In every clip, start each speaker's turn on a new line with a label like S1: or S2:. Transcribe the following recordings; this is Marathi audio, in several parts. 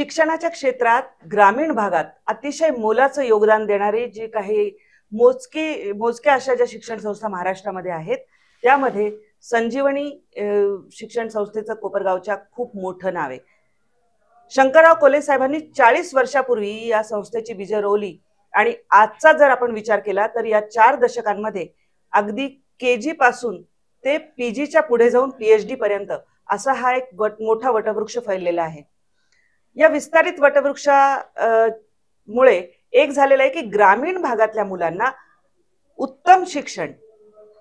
S1: शिक्षणाच्या क्षेत्रात ग्रामीण भागात अतिशय मोलाचं योगदान देणारे जे काही मोजक्या अशा ज्या शिक्षण संस्था महाराष्ट्रामध्ये आहेत, त्यामध्ये संजीवनी शिक्षण संस्थेचं कोपरगावच्या खूप मोठं नाव आहे. शंकरराव कोल्हे साहेबांनी 40 वर्षापूर्वी या संस्थेची बीजं रोवली आणि आजचा जर आपण विचार केला तर या 4 दशकांमध्ये अगदी केजी पासून ते पीजीच्या पुढे जाऊन पीएचडी पर्यंत असा हा एक मोठा वटवृक्ष फैललेला आहे. या विस्तारित वटवृक्षामुळे एक झालेलं आहे की ग्रामीण भागातल्या मुलांना उत्तम शिक्षण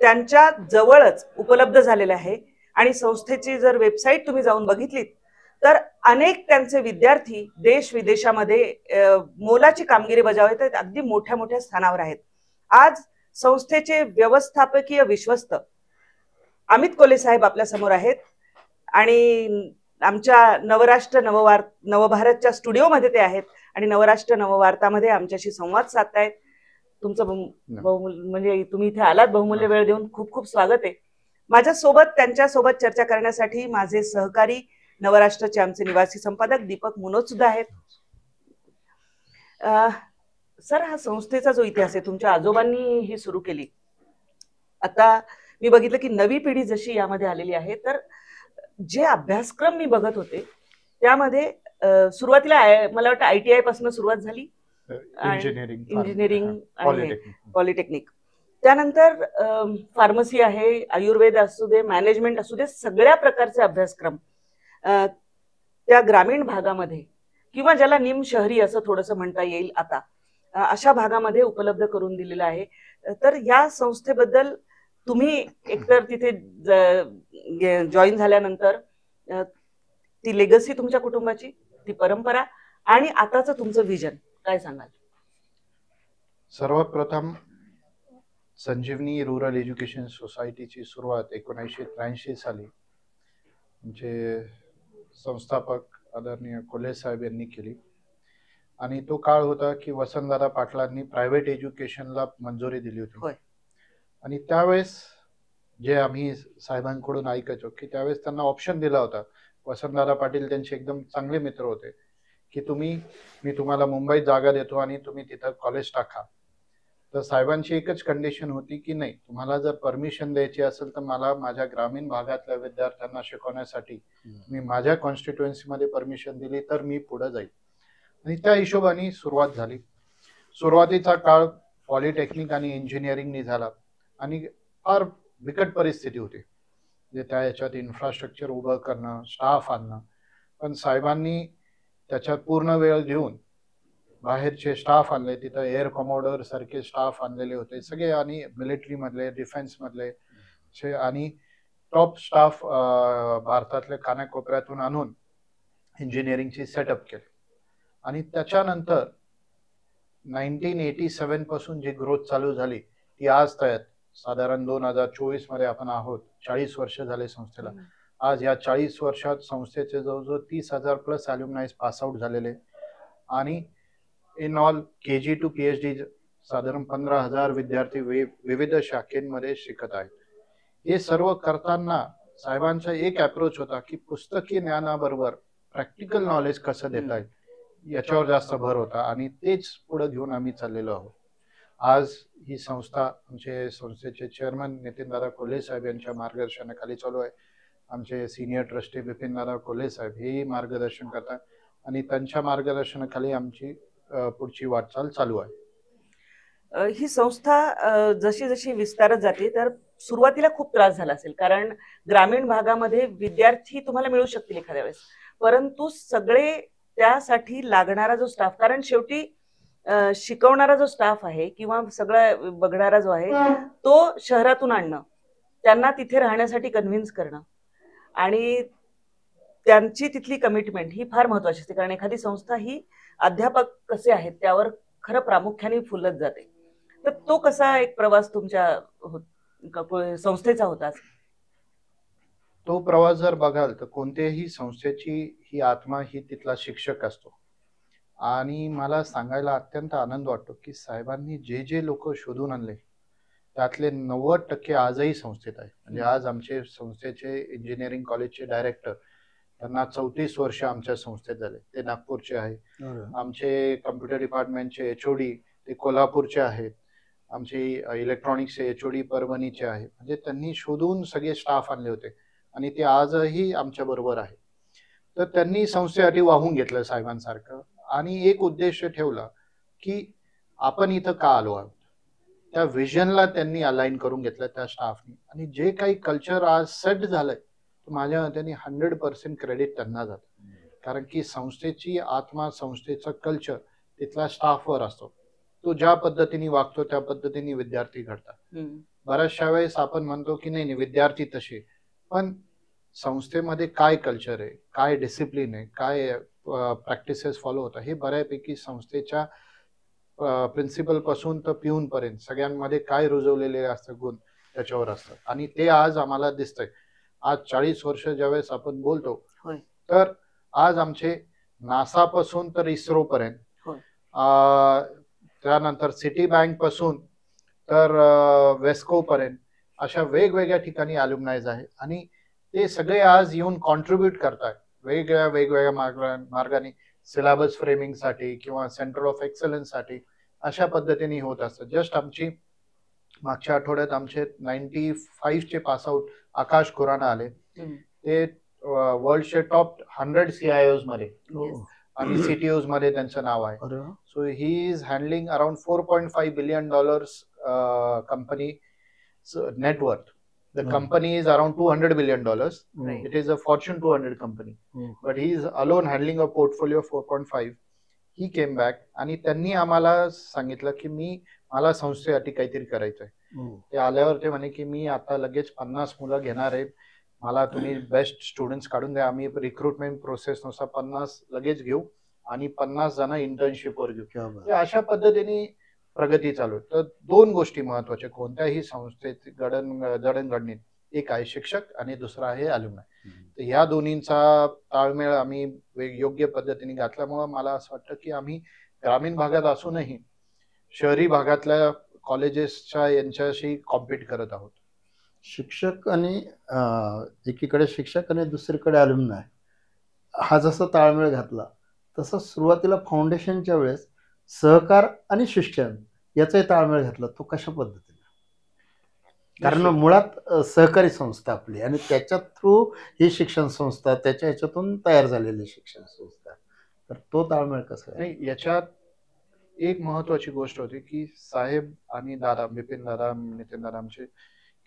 S1: त्यांच्या जवळच उपलब्ध झालेलं आहे. आणि संस्थेची जर वेबसाईट तुम्ही जाऊन बघितलीत तर अनेक त्यांचे विद्यार्थी देश विदेशामध्ये मोलाची कामगिरी बजावत आहेत, अगदी मोठ्या मोठ्या स्थानावर आहेत. आज संस्थेचे व्यवस्थापकीय विश्वस्त अमित कोल्हे साहेब आपल्या समोर आहेत आणि आमच्या नवराष्ट्र नवभारतच्या स्टुडिओमध्ये ते आहेत आणि नवराष्ट्र नववार्तामध्ये आमच्याशी संवाद साधतायत. तुमचं म्हणजे तुम्ही इथे आलात, बहुमूल्य वेळ देऊन खूप खूप स्वागत आहे. माझ्यासोबत त्यांच्यासोबत चर्चा करण्यासाठी माझे सहकारी नवराष्ट्राचे आमचे निवासी संपादक दीपक मुनोत सुद्धा आहेत. सर, हा संस्थेचा जो इतिहास आहे, तुमच्या आजोबांनी ही सुरू केली. आता मी बघितलं की नवी पिढी जशी यामध्ये आलेली आहे, तर जे अभ्यासक्रम मी बघत होते त्यामध्ये सुरुवातीला मला वाटतं ITI पासून सुरुवात झाली, इंजिनिअरिंग आणि पॉलिटेक्निक, त्यानंतर फार्मसी आहे, आयुर्वेद असू दे, मॅनेजमेंट असू दे, सगळ्या प्रकारचे अभ्यासक्रम त्या ग्रामीण भागामध्ये किंवा ज्याला निम शहरी असं थोडंसं म्हणता येईल आता, अशा भागामध्ये उपलब्ध करून दिलेलं आहे. तर या संस्थेबद्दल तुम्ही एकतर तिथे जॉईन झाल्यानंतर ती लेगसी तुमच्या कुटुंबाची, ती परंपरा आणि आताचं तुमचं विजन काय सांगाल?
S2: सर्वप्रथम संजीवनी रूरल एज्युकेशन सोसायटीची सुरुवात 1983 साली म्हणजे संस्थापक आदरणीय कोल्हे साहेब यांनी केली. आणि तो काळ होता की वसंतदादा पाटलांनी प्रायव्हेट एज्युकेशनला मंजुरी दिली होती. आणि त्यावेळेस जे आम्ही साहेबांकडून ऐकायचो की त्यावेळेस त्यांना ऑप्शन दिला होता. वसंतदादा पाटील त्यांचे एकदम चांगले मित्र होते की मी तुम्हाला मुंबईत जागा देतो आणि तुम्ही तिथं कॉलेज टाका. तर साहेबांची एकच कंडिशन होती की नाही, तुम्हाला जर परमिशन द्यायची असेल तर मला माझ्या ग्रामीण भागातल्या विद्यार्थ्यांना शिकवण्यासाठी मी माझ्या कॉन्स्टिट्युएन्सीमध्ये परमिशन दिली तर मी पुढे जाईल. आणि त्या हिशोबाने सुरुवात झाली. सुरुवातीचा काळ पॉलिटेक्निक आणि इंजिनिअरिंगनी झाला आणि फार बिकट परिस्थिती होती, म्हणजे त्या याच्यात इन्फ्रास्ट्रक्चर उभं करणं, स्टाफ आणणं. पण साहेबांनी त्याच्यात पूर्ण वेळ देऊन बाहेरचे स्टाफ आणले, तिथं एअर कमोडर सारखे स्टाफ आणलेले होते सगळे, आणि मिलिटरी मधले, डिफेन्स मधले आणि टॉप स्टाफ भारतातल्या कानाकोपऱ्यातून आणून इंजिनिअरिंगची सेटअप केली. आणि त्याच्यानंतर 1987 पासून जी ग्रोथ चालू झाली ती आज तयार साधारण 2024 मध्ये आपण आहोत. 40 वर्ष झाले संस्थेला. आज या 40 वर्षात संस्थेचे जवळजवळ 30,000 प्लस अल्युमनाईज पासआउट झालेले आणि in all KG to PhD साधारण 15,000 विद्यार्थी विविध शाखेमध्ये शिकत आहेत. हे सर्व करताना साहेबांचा एक अप्रोच होता की पुस्तकी ज्ञानाबरोबर प्रॅक्टिकल नॉलेज कसं देता येईल याच्यावर जास्त भर होता आणि तेच पुढे घेऊन आम्ही चाललेलो आहोत. आज ही संस्था आमचे संस्थेचे चेअरमन नितीनदादा कोल्हे साहेब यांच्या मार्गदर्शनाखाली चालू आहे. आमचे सिनियर ट्रस्टी बिपिनदादा कोल्हे साहेब हेही मार्गदर्शन करतात आणि त्यांच्या मार्गदर्शनाखाली आमची पुढची वाटचाल चालू आहे.
S1: ही संस्था जशी जशी विस्तारत जाते तर सुरुवातीला खूप त्रास झाला असेल, कारण ग्रामीण भागामध्ये विद्यार्थी तुम्हाला मिळू शकतील एखाद्या वेळेस, परंतु सगळे त्यासाठी लागणारा जो स्टाफ, कारण शेवटी शिकवणारा जो स्टाफ आहे किंवा सगळं बघणारा जो आहे तो शहरातून आणणं, त्यांना तिथे राहण्यासाठी कन्व्हिन्स करणं आणि त्यांची तिथली कमिटमेंट ही फार महत्वाची असते. कारण एखादी संस्था ही अध्यापक कसे आहेत त्यावर खरं प्रामुख्याने फुलत जाते. तर तो कसा एक प्रवास तुमच्या संस्थेचा होता?
S2: तो प्रवास जर बघाल तर कोणत्याही संस्थेची ही आत्मा ही तिथला शिक्षक असतो. आणि मला सांगायला अत्यंत आनंद वाटतो की साहेबांनी जे जे लोक शोधून आणले त्यातले 90% आजही संस्थेत आहे. म्हणजे आज आमचे संस्थेचे इंजिनिअरिंग कॉलेजचे डायरेक्टर त्यांना 34 वर्ष आमच्या संस्थेत झाले. ते नागपूरचे आहे. आमचे कम्प्युटर डिपार्टमेंटचे HOD ते कोल्हापूरचे आहेत. आमचे इलेक्ट्रॉनिक्सचे HOD परभणीचे आहेत. म्हणजे त्यांनी शोधून सगळे स्टाफ आणले होते आणि ते आजही आमच्या बरोबर आहे. तर त्यांनी संस्थेसाठी वाहून घेतलं साहेबांसारखं आणि एक उद्देश ठेवला की आपण इथं का आलो आहोत. त्या विजनला त्यांनी अलाइन करून घेतलं त्या स्टाफनी आणि जे काही कल्चर आज सेट झालंय माझ्या मते 100% क्रेडिट त्यांना जातं. कारण की संस्थेची आत्मा, संस्थेचं कल्चर तिथल्या स्टाफवर असतो. तो ज्या पद्धतीने वागतो त्या पद्धतीने विद्यार्थी घडतात. बऱ्याचशा वेळेस आपण म्हणतो की नाही विद्यार्थी तसे, पण संस्थेमध्ये काय कल्चर आहे, काय डिसिप्लिन आहे, काय प्रॅक्टिसेस फॉलो होतात हे बऱ्यापैकी संस्थेच्या प्रिन्सिपल पासून तर पिऊन पर्यंत सगळ्यांमध्ये काय रुजवलेले असतं गुण त्याच्यावर असतात आणि ते आज आम्हाला दिसतंय. आज 40 वर्ष ज्यावेळेस आपण बोलतो तर आज आमचे नासा पासून तर इस्रो पर्यंत, त्यानंतर सिटी बँक पासून तर वेस्को पर्यंत अशा वेगवेगळ्या ठिकाणी अल्युमनाईज आहे आणि ते सगळे आज येऊन कॉन्ट्रीब्युट करतात वेगवेगळ्या मार्गाने सिलेबस फ्रेमिंग साठी किंवा सेंटर ऑफ एक्सलन्स साठी अशा पद्धतीने होत असतं. जस्ट आमची मागच्या आठवड्यात आमचे 95 चे पास आउट आकाश खुराना आले. ते वर्ल्डचे टॉप 100 CIOs मध्ये आणि CTOs मध्ये त्यांचं नाव आहे. So he is handling around $4.5 billion company net worth. The company is around $200 billion. It is a Fortune 200 company. But he is alone handling a portfolio of 4.5. He came back आणि त्यांनी आम्हाला सांगितलं की मला संस्थेसाठी काहीतरी करायचंय. ते आल्यावर ते म्हणे की मी आता लगेच 50 मुलं घेणार आहे, मला तुम्ही बेस्ट स्टुडंट्स काढून द्या. आम्ही रिक्रुटमेंट प्रोसेस नुसार 50 लगेच घेऊ आणि 50 जण इंटर्नशिपवर घेऊ. अशा पद्धतीने प्रगती चालू आहे. तर 2 गोष्टी महत्वाच्या कोणत्याही संस्थेची जडणघडणीत, एक आहे शिक्षक आणि दुसरा आहे अल्युमनाय. तर ह्या दोन्हींचा ताळमेळ आम्ही योग्य पद्धतीने घातल्यामुळे मला असं वाटतं की आम्ही ग्रामीण भागात असूनही शहरी भागातल्या कॉलेजेसच्या यांच्याशी कॉम्पीट करत आहोत.
S3: शिक्षक आणि एकीकडे शिक्षक आणि दुसरीकडे अल्युमनाय हा जसा ताळमेळ घातला तसं सुरुवातीला फाउंडेशनच्या वेळेस सहकार आणि शिक्षण याचाही ताळमेळ घातला. तो कशा पद्धतीने? कारण मुळात सहकारी संस्था आपली आणि त्याच्या थ्रू ही शिक्षण संस्था, त्याच्या ह्याच्यातून तयार झालेली शिक्षण संस्था, तर तो ताळमेळ कसा आहे?
S2: नाही, याच्यात एक महत्वाची गोष्ट होती की साहेब आणि दादा, बिपिन दादा, नितीन दादा आमचे,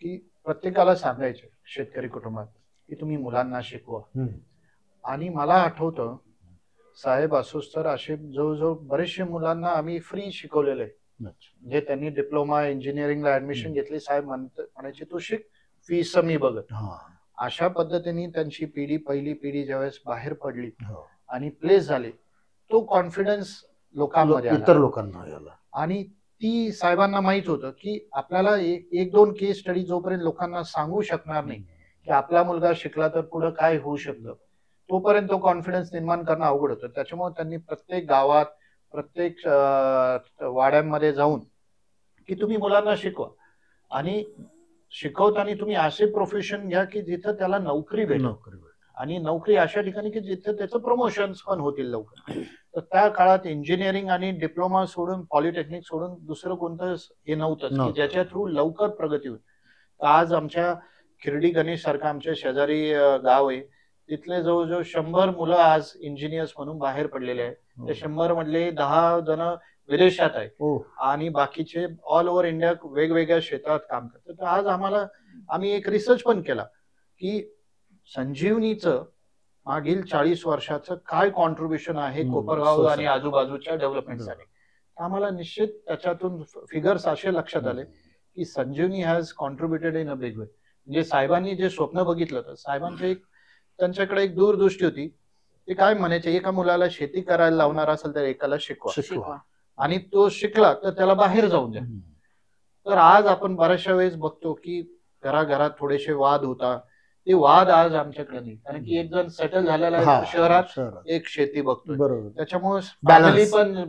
S2: की प्रत्येकाला सांगायचे शेतकरी कुटुंबात की तुम्ही मुलांना शिकवा. आणि मला आठवतं साहेब असोच तर असे जवळजवळ बरेचशे मुलांना आम्ही फ्री शिकवलेले. जे त्यांनी डिप्लोमा इंजिनिअरिंगला ऍडमिशन घेतली, साहेब म्हणायचे तू शिक, फीस मी बघत. अशा पद्धतीने त्यांची पहिली पिढी ज्यावेळेस बाहेर पडली आणि प्लेस झाली, तो कॉन्फिडन्स लोकांमध्ये
S3: इतर लोकांना आला.
S2: आणि ती साहेबांना माहित होतं की आपल्याला 1-2 केस स्टडी जोपर्यंत लोकांना सांगू शकणार नाही की आपला मुलगा शिकला तर पुढे काय होऊ शकतं, तोपर्यंत तो कॉन्फिडन्स निर्माण करणं अवघड होतं. त्याच्यामुळे त्यांनी प्रत्येक गावात, प्रत्येक वाड्यांमध्ये जाऊन की तुम्ही मुलांना शिकवा आणि शिकवताना तुम्ही असे प्रोफेशन घ्या की जिथं त्याला नोकरी भेटेल आणि नोकरी अशा ठिकाणी की जिथं त्याचं प्रमोशन्स पण होतील लवकर. तर त्या काळात इंजिनिअरिंग आणि डिप्लोमा सोडून, पॉलिटेक्निक सोडून दुसरं कोणतं हे नव्हतं की ज्याच्या थ्रू लवकर प्रगती होईल. तर आज आमच्या खिरडी गणेश सारखं आमच्या शेजारी गाव आहे, तिथले जवळजवळ 100 मुलं आज इंजिनियर्स म्हणून बाहेर पडलेले आहेत. त्या 100 मधले 10 जण विदेशात आहे आणि बाकीचे ऑल ओव्हर इंडिया वेगवेगळ्या क्षेत्रात काम करतात. तर आज आम्ही एक रिसर्च पण केला की संजीवनीचं मागील 40 वर्षाचं काय कॉन्ट्रीब्युशन आहे कोपरगाव आणि आजूबाजूच्या डेव्हलपमेंटसाठी. आम्हाला निश्चित त्याच्यातून फिगर्स असे लक्षात आले की Sanjivani has contributed in a big way. म्हणजे साहेबांनी जे स्वप्न बघितलं तर साहेबांचे त्यांच्याकडे एक दूरदृष्टी होती. ते काय म्हणायचे, एका मुलाला शेती करायला लावणार असेल तर एकाला शिकवा आणि तो शिकला तर त्याला बाहेर जाऊन द्या. तर आज आपण बऱ्याचशा वेळेस बघतो की घराघरात थोडेसे वाद होता, ते वाद आज आमच्याकडे नाही. कारण की एक जण सेटल झालेला आहे शहरात, एक शेती बघतोय. त्याच्यामुळे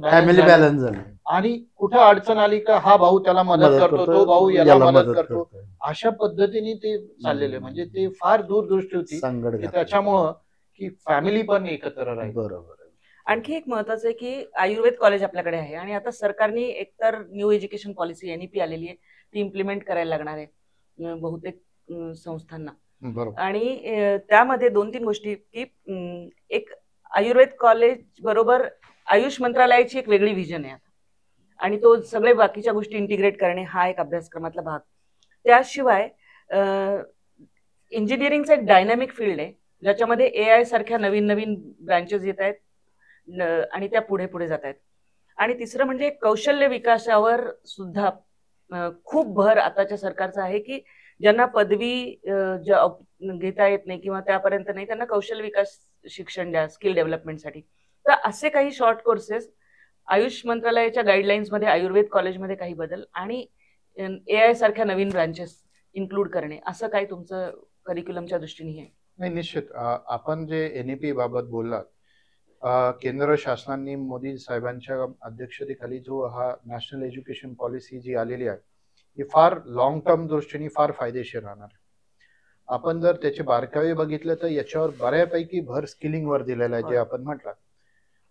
S3: फॅमिली बॅलन्स झाली
S2: आणि कुठं अडचण आली का हा भाऊ त्याला मदत करतो, तो भाऊ याला मदत करतो. अशा पद्धतीने ते चाललेले. म्हणजे ते फार दूरदृष्टी होती. त्याच्यामुळं की फॅमिली पण एकत्र राहील.
S3: बरोबर आहे.
S1: आणखी एक महत्वाचं आहे की आयुर्वेद कॉलेज आपल्याकडे आहे आणि आता सरकारने एकतर न्यू एज्युकेशन पॉलिसी NEP आलेली आहे, ती इम्प्लिमेंट करायला लागणार आहे बहुतेक संस्थांना.
S2: बरोबर.
S1: आणि त्यामध्ये 2-3 गोष्टी की एक आयुर्वेद कॉलेज बरोबर आयुष मंत्रालयाची एक वेगळी व्हिजन आहे आता, आणि तो सगळे बाकीच्या गोष्टी इंटिग्रेट करणे हा एक अभ्यासक्रमातला भाग. त्याशिवाय इंजिनिअरिंगचं एक डायनॅमिक फील्ड आहे ज्याच्यामध्ये AI सारख्या नवीन नवीन ब्रांचेस येत आहेत आणि त्या पुढे पुढे जात आहेत. आणि तिसरं म्हणजे कौशल्य विकासावर सुद्धा खूप भर आताच्या सरकारचा आहे की ज्यांना पदवी घेता येत नाही किंवा त्यापर्यंत नाही, त्यांना कौशल्य विकास शिक्षण द्या स्किल डेव्हलपमेंटसाठी. तर असे काही शॉर्ट कोर्सेस आयुष मंत्रालयाच्या गाईडलाईन्स मध्ये आयुर्वेद कॉलेजमध्ये काही बदल आणि AI सारख्या नवीन ब्रांचेस इन्क्लूड करणे, असं काही तुमचं करिक्युलमच्या दृष्टीने आहे?
S2: नाही, निश्चित. आपण जे NEP बाबत बोललात, केंद्र शासनाने मोदी साहेबांच्या अध्यक्षतेखाली जो हा नॅशनल एज्युकेशन पॉलिसी जी आलेली आहे ही फार लॉंग टर्म दृष्टीने फार फायदेशीर राहणार. आपण जर त्याचे बारकावे बघितले तर याच्यावर बऱ्यापैकी भर स्किलिंगवर दिलेला आहे, जे आपण म्हटलं.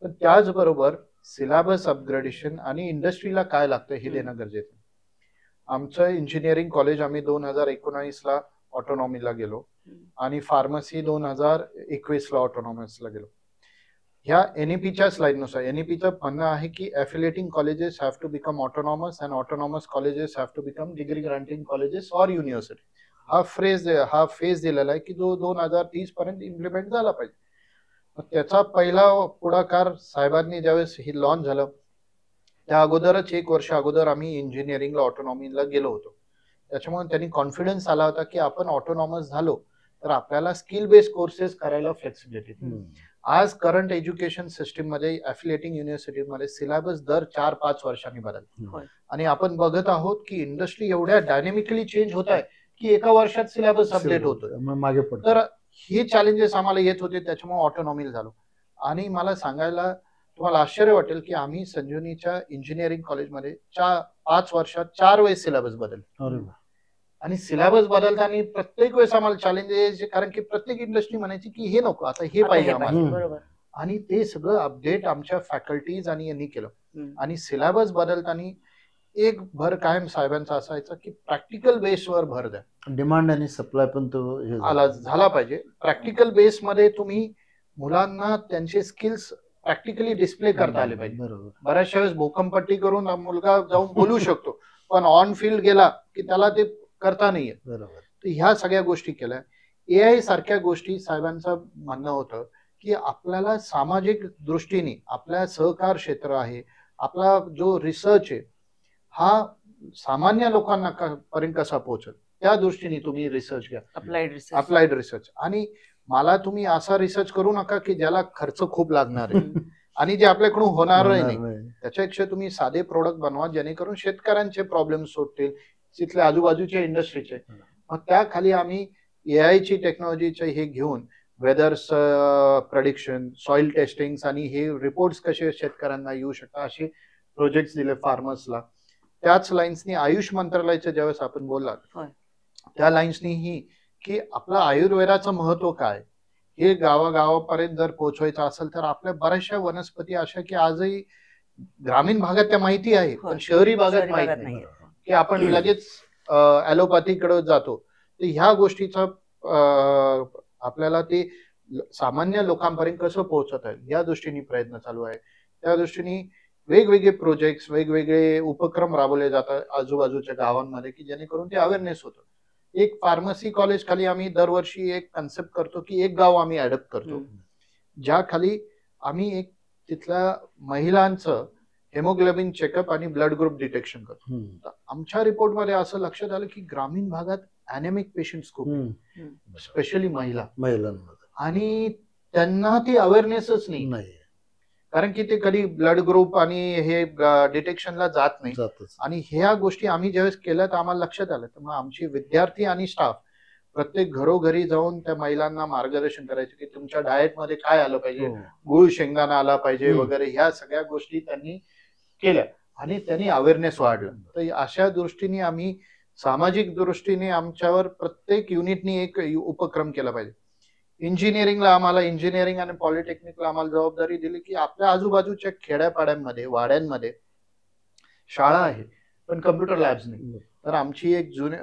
S2: पण त्याचबरोबर सिलेबस अपग्रेडेशन आणि इंडस्ट्रीला काय लागतं हे देणं गरजेचं. आमचं इंजिनिअरिंग कॉलेज आम्ही 2019ला ऑटोनॉमीला गेलो आणि फार्मसी 2021ला ऑटोनॉमसला गेलो. ह्या NEPच्या स्लाइडनुसार NEPचं म्हणणं आहे की affiliating colleges have to become autonomous and autonomous colleges have to become degree granting colleges or university. हा फेज दिलेला आहे की जो 2030 पर्यंत इम्प्लिमेंट झाला पाहिजे. त्याचा पहिला पुढाकार साहेबांनी ज्यावेळेस हे लॉन्च झालं त्या अगोदरच 1 वर्ष अगोदर आम्ही इंजिनिअरिंगला ऑटोनॉमीला गेलो होतो. त्याच्यामुळे त्यांनी कॉन्फिडन्स आला होता की आपण ऑटोनॉमस झालो तर आपल्याला स्किल बेस्ड कोर्सेस करायला फ्लेक्सिबिलिटी. आज करंट एज्युकेशन सिस्टीम मध्ये एफिलिएटिंग युनिव्हर्सिटीमध्ये सिलेबस दर 4-5 वर्षांनी बदलतो आणि आपण बघत आहोत की इंडस्ट्री एवढ्या डायनेमिकली चेंज होत आहे की एका वर्षात सिलेबस अपडेट होतो.
S3: मागे
S2: तर हे चॅलेंजेस आम्हाला येत होते, त्याच्यामुळे ऑटोनॉमीला झालो. आणि मला सांगायला तुम्हाला आश्चर्य वाटेल की आम्ही संजीवनीच्या इंजिनिअरिंग कॉलेजमध्ये 5 वर्षात 4 वेळेस सिलेबस बदल. आणि सिलेबस बदलताना प्रत्येक वेळेस आम्हाला चॅलेंजेस, कारण की प्रत्येक इंडस्ट्री म्हणायची की हे नको, आता हे पाहिजे आम्हाला. आणि ते सगळं अपडेट आमच्या फॅकल्टीज आणि यांनी केलं. आणि सिलेबस बदलताना एक भर कायम साहेबांचा असायचा की प्रॅक्टिकल बेसवर भर द्या.
S3: डिमांड आणि सप्लाय पण तो
S2: झाला पाहिजे. प्रॅक्टिकल बेस मध्ये तुम्ही मुलांना त्यांचे स्किल्स प्रॅक्टिकली डिस्प्ले करता आले पाहिजे. बऱ्याचशा वेळेस भूकंपट्टी करून मुलगा जाऊन बोलू शकतो, पण ऑन फील्ड गेला की त्याला ते करता नाही येत. तर ह्या सगळ्या गोष्टी केल्या. AI सारख्या गोष्टी साहेबांचं म्हणणं होतं की आपल्याला सामाजिक दृष्टीने आपल्या सहकार क्षेत्र आहे, आपला जो रिसर्च आहे हा सामान्य लोकांना पर्यंत कसा पोहोचेल त्या दृष्टीने तुम्ही रिसर्च घ्या, अप्लाइड रिसर्च. आणि मला तुम्ही असा रिसर्च करू नका की ज्याला खर्च खूप लागणार आहे आणि जे आपल्याकडून होणारही नाही. त्याच्यापेक्षा तुम्ही साधे प्रोडक्ट बनवा जेणेकरून शेतकऱ्यांचे प्रॉब्लेम सुटतील, तिथल्या आजूबाजूच्या इंडस्ट्रीचे. मग त्याखाली आम्ही AI ची टेक्नॉलॉजीचे हे घेऊन वेदर्स प्रेडिक्शन, सॉइल टेस्टिंग आणि हे रिपोर्ट्स कसे शेतकऱ्यांना येऊ शकतात असे प्रोजेक्ट दिले फार्मर्सला. त्याच लाईन्सनी आयुष मंत्रालयाचे ज्यावेळेस आपण बोललात त्या लाईन्सनी ही की आपलं आयुर्वेदाचं महत्व काय हे गावागावापर्यंत जर पोहोचवायचं असेल तर आपल्या बऱ्याचशा वनस्पती अशा की आजही ग्रामीण भागात त्या माहिती आहे पण शहरी भागात माहिती नाही की आपण लगेच ॲलोपॅथीकडे जातो. तर ह्या गोष्टीचा आपल्याला ते सामान्य लोकांपर्यंत कसं पोहोचत आहे या दृष्टीने प्रयत्न चालू आहे. त्या दृष्टीने वेगवेगळे प्रोजेक्ट्स, वेगवेगळे उपक्रम राबवले जातात आजूबाजूच्या गावांमध्ये की जेणेकरून ते अवेअरनेस होतं. एक फार्मसी कॉलेज खाली आम्ही दरवर्षी एक कन्सेप्ट करतो की एक गाव आम्ही अडॉप्ट करतो ज्या खाली आम्ही एक तिथल्या महिलांचं हेमोग्लोबिन चेकअप आणि ब्लड ग्रुप डिटेक्शन करतो. आमच्या रिपोर्टमध्ये असं लक्षात आलं की ग्रामीण भागात ॲनेमिक पेशंट्स खूप, स्पेशली महिलांमध्ये, आणि त्यांना ती अवेअरनेसच नाही कारण की ते कधी ब्लड ग्रुप आणि हे डिटेक्शनला जात नाही. आणि ह्या गोष्टी आम्ही ज्यावेळेस केल्या तर आम्हाला लक्षात आलं. तर मग आमचे विद्यार्थी आणि स्टाफ प्रत्येक घरोघरी जाऊन त्या महिलांना मार्गदर्शन करायचे की तुमच्या डाएटमध्ये काय आलं पाहिजे, गुळ शेंगदाणा आला पाहिजे वगैरे, ह्या सगळ्या गोष्टी त्यांनी केल्या आणि त्यांनी अवेअरनेस वाढलं. तर अशा दृष्टीने आम्ही सामाजिक दृष्टीने आमच्यावर प्रत्येक युनिटनी एक उपक्रम केला पाहिजे. इंजिनिअरिंगला आम्हाला, इंजिनिअरिंग आणि पॉलिटेक्निकला आम्हाला जबाबदारी दिली की आपल्या आजूबाजूच्या खेड्यापाड्यांमध्ये, वाड्यांमध्ये शाळा आहे पण कम्प्युटर लॅब्स नाही. तर आमची एक जुनी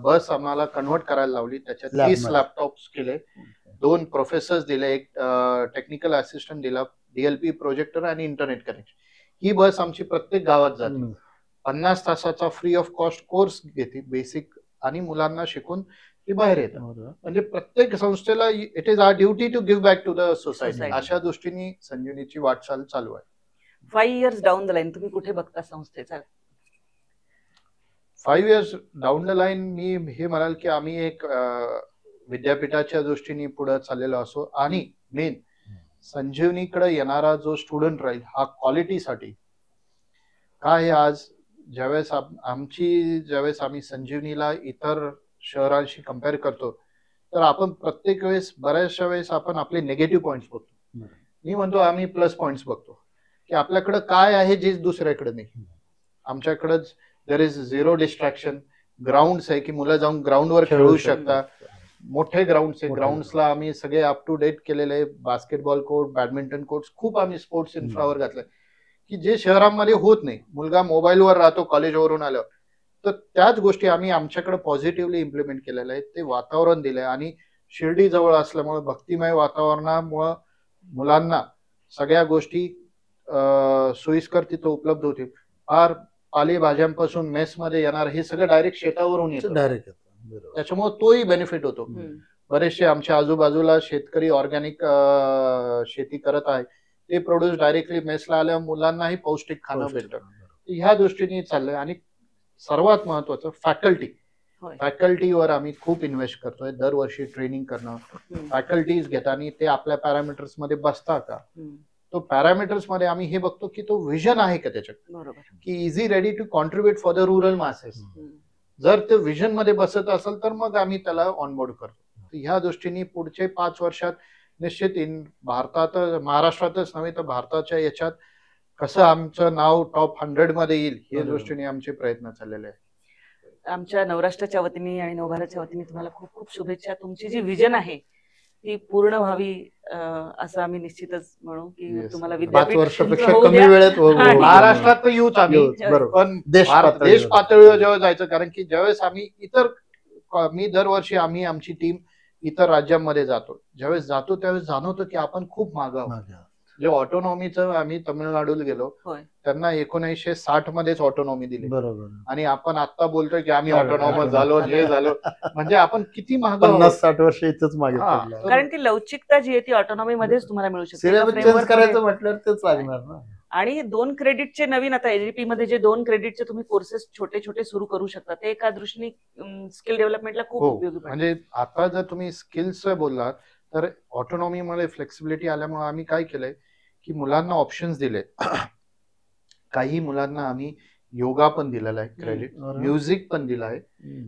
S2: बस आम्हाला कन्व्हर्ट करायला लावली, त्याच्यात 30 लॅपटॉप्स केले, 2 प्रोफेसर्स दिले, एक टेक्निकल असिस्टंट दिला, DLP प्रोजेक्टर आणि इंटरनेट कनेक्शन. ही बस आमची प्रत्येक गावात जाते, 50 तासाचा फ्री ऑफ कॉस्ट कोर्स घेते बेसिक, आणि मुलांना शिकून ती बाहेर येतात. म्हणजे प्रत्येक संस्थेला it is our duty to give back to the society. अशा दृष्टीने संजीवनीची वाटचाल चालू आहे.
S1: 5 years डाऊन द लाईन तुम्ही कुठे बघता संस्थेचा?
S2: 5 years डाऊन द लाईन मी हे म्हणाल की आम्ही एक विद्यापीठाच्या दृष्टीने पुढे चाललेलो असो, आणि मेन संजीवनीकडे येणारा जो स्टुडंट राहील हा क्वालिटीसाठी काय. आज ज्यावेळेस ज्यावेळेस आम्ही संजीवनीला इतर शहरांशी कम्पेअर करतो तर आपण प्रत्येक वेळेस, बऱ्याचशा वेळेस आपण आपले निगेटिव्ह पॉइंट्स बघतो. मी म्हणतो आम्ही प्लस पॉइंट्स बघतो की आपल्याकडे काय आहे जे दुसऱ्याकडे नाही. आमच्याकडे देर इज 0 डिस्ट्रॅक्शन, ग्राउंड्स आहे की मुलं जाऊन ग्राउंडवर खेळू शकतात, मोठे ग्राउंड्स आहे, ग्राउंड्सला आम्ही सगळे अप टू डेट केलेले, बास्केटबॉल कोर्ट, बॅडमिंटन कोर्ट, खूप आम्ही स्पोर्ट्स इन्फ्रावर घातलंय की जे शहरांमध्ये होत नाही. मुलगा मोबाईलवर राहतो कॉलेजवरून आल्यावर, तर त्याच गोष्टी आम्ही आमच्याकडे पॉझिटिव्हली इम्प्लिमेंट केलेल्या आहेत. ते वातावरण दिलंय, आणि शिर्डी जवळ असल्यामुळे भक्तिमय वातावरणामुळे मुलांना सगळ्या गोष्टी सोयीस्कर तिथं उपलब्ध होतील. फार पालेभाज्यांपासून मेसमध्ये येणार हे सगळं डायरेक्ट शेतावरून येतं,
S3: डायरेक्ट,
S2: त्याच्यामुळे तोही बेनिफिट होतो. बरेचसे आमच्या आजूबाजूला शेतकरी ऑर्गॅनिक शेती करत आहे, ते प्रोड्यूस डायरेक्टली मेसला आल्या मुलांनाही पौष्टिक खाणं भेटतं. ह्या दृष्टीने चाललंय. आणि सर्वात महत्वाचं फॅकल्टीवर आम्ही खूप इन्व्हेस्ट करतोय. दरवर्षी ट्रेनिंग करणं, फॅकल्टीज घेताना ते आपल्या पॅरामीटर्स मध्ये बसता का, तो पॅरामीटर्स मध्ये आम्ही हे बघतो की तो विजन आहे का त्याच्यात, की is he ready to contribute for the rural masses. जर ते विजन मध्ये बसत असेल तर मग आम्ही त्याला ऑनबोर्ड करतो. ह्या दृष्टीने पुढचे 5 वर्षात निश्चित भारतात, महाराष्ट्रातच नव्हे तर भारताच्या याच्यात कसं आमचं नाव टॉप 100 मध्ये येईल या दृष्टीने आमचे प्रयत्न चाललेले आहेत.
S1: आमच्या नवराष्ट्राच्या वतीने आणि नवभारतच्या वतीने तुम्हाला खूप खूप शुभेच्छा. तुमची जी विजन आहे ती पूर्ण व्हावी असं आम्ही निश्चितच म्हणू की तुम्हाला
S3: विद्यापीठ कमी वेळेत
S2: महाराष्ट्रात तर येऊच आम्ही, पण देश पातळीवर जेव्हा जायचं, कारण की ज्यावेळेस आम्ही मी दरवर्षी आमची टीम इतर राज्यांमध्ये जातो, ज्यावेळेस जातो त्यावेळेस जाणवतो की आपण खूप मागे आहोत. जे ऑटोनॉमीचं आम्ही तामिळनाडूला गेलो, त्यांना 1960 मध्येच ऑटोनॉमी दिली, आणि आपण आता बोलतोय की आम्ही ऑटोनॉमस झालो, हे झालो, म्हणजे आपण किती मागे
S3: 50-60 वर्ष इथंच मागे.
S1: कारण की लवचिकता जी आहे ती ऑटोनॉमी मध्येच तुम्हाला मिळू शकते.
S3: करायचं म्हटलं तेच लागणार ना.
S1: आणि 2 क्रेडिटचे नवीन आता एलजीपी मध्ये जे 2 क्रेडिटचे तुम्ही कोर्सेस छोटे छोटे सुरू करू शकता, ते एका दृष्टीने स्किल डेव्हलपमेंटला खूप उपयोगी.
S2: म्हणजे आता जर तुम्ही स्किल्स बोललात तर ऑटोनॉमी मध्ये फ्लेक्सिबिलिटी आल्यामुळे आम्ही काय केलंय की मुलांना ऑप्शन्स दिले. काही मुलांना आम्ही योगा पण दिलेला आहे क्रेडिट, म्युझिक पण दिलाय,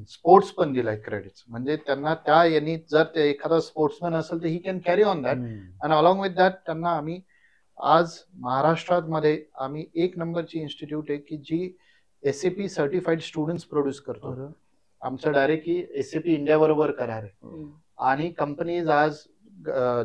S2: स्पोर्ट्स पण दिलाय क्रेडिट. म्हणजे त्यांना त्या यांनी जर ते एखादा स्पोर्ट्समॅन असेल तर he can carry on that, and along with that त्यांना आम्ही आज महाराष्ट्रात मध्ये आम्ही 1 नंबरची इन्स्टिट्यूट आहे की जी SAP सर्टिफाईड स्टुडंट्स प्रोड्यूस करतो. आमचं डायरेक्टली SAP इंडिया बरोबर करार आहे, आणि कंपनीज आज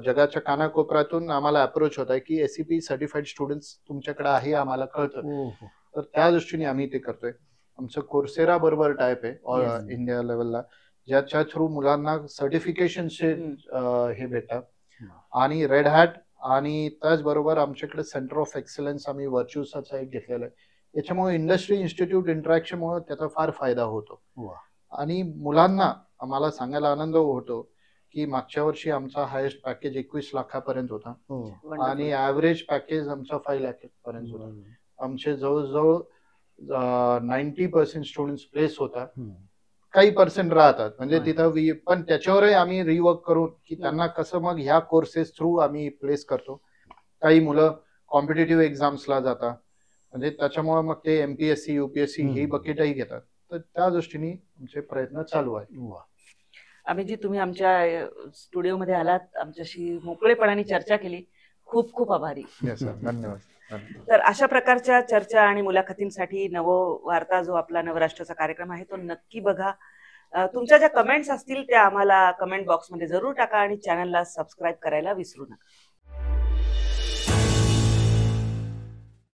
S2: जगाच्या कानाकोपऱ्यातून आम्हाला अप्रोच होत आहे की SAP सर्टिफाईड स्टुडंट्स तुमच्याकडे आहे, आम्हाला कळतं. तर त्या दृष्टीने आम्ही ते करतोय. आमचं कोर्सेरा बरोबर टाईप आहे इंडिया लेवलला, ज्याच्या थ्रू मुलांना सर्टिफिकेशनचे हे भेटतात, आणि रेड हॅट, आणि त्याचबरोबर आमच्याकडे सेंटर ऑफ एक्सलन्स आम्ही व्हर्च्युसाचा एक घेतलेला आहे. याच्यामुळे इंडस्ट्री इन्स्टिट्यूट इंटरॅक्शनमुळे त्याचा फार फायदा होतो. आणि मुलांना आम्हाला सांगायला आनंद होतो की मागच्या वर्षी आमचा हायेस्ट पॅकेज 21 लाखापर्यंत होता, आणि ऍव्हरेज पॅकेज आमचा 5 लाख पर्यंत होता. आमचे जवळजवळ 90% स्टुडंट्स प्लेस होतात, काही पर्सेंट राहतात म्हणजे तिथं, पण त्याच्यावरही आम्ही रिवर्क करून की त्यांना कसं मग ह्या कोर्सेस थ्रू आम्ही प्लेस करतो. काही मुलं कॉम्पिटेटिव्ह एक्झाम्सला जातात, म्हणजे त्याच्यामुळे मग ते MPSC UPSC ही बकेटही घेतात. तर त्या दृष्टीने आमचे प्रयत्न चालू आहेत.
S1: अमितजी, तुम्ही आमच्या स्टुडिओमध्ये आलात, आमच्याशी मोकळेपणाने चर्चा केली, खूप खूप आभारी.
S2: धन्यवाद.
S1: तर अशा प्रकारच्या चर्चा आणि मुलाखतींसाठी नववार्ता जो आपला नवराष्ट्राचा कार्यक्रम आहे तो नक्की बघा. तुमच्या ज्या कमेंट्स असतील त्या आम्हाला कमेंट बॉक्समध्ये जरूर टाका आणि चॅनलला सबस्क्राईब करायला विसरू नका.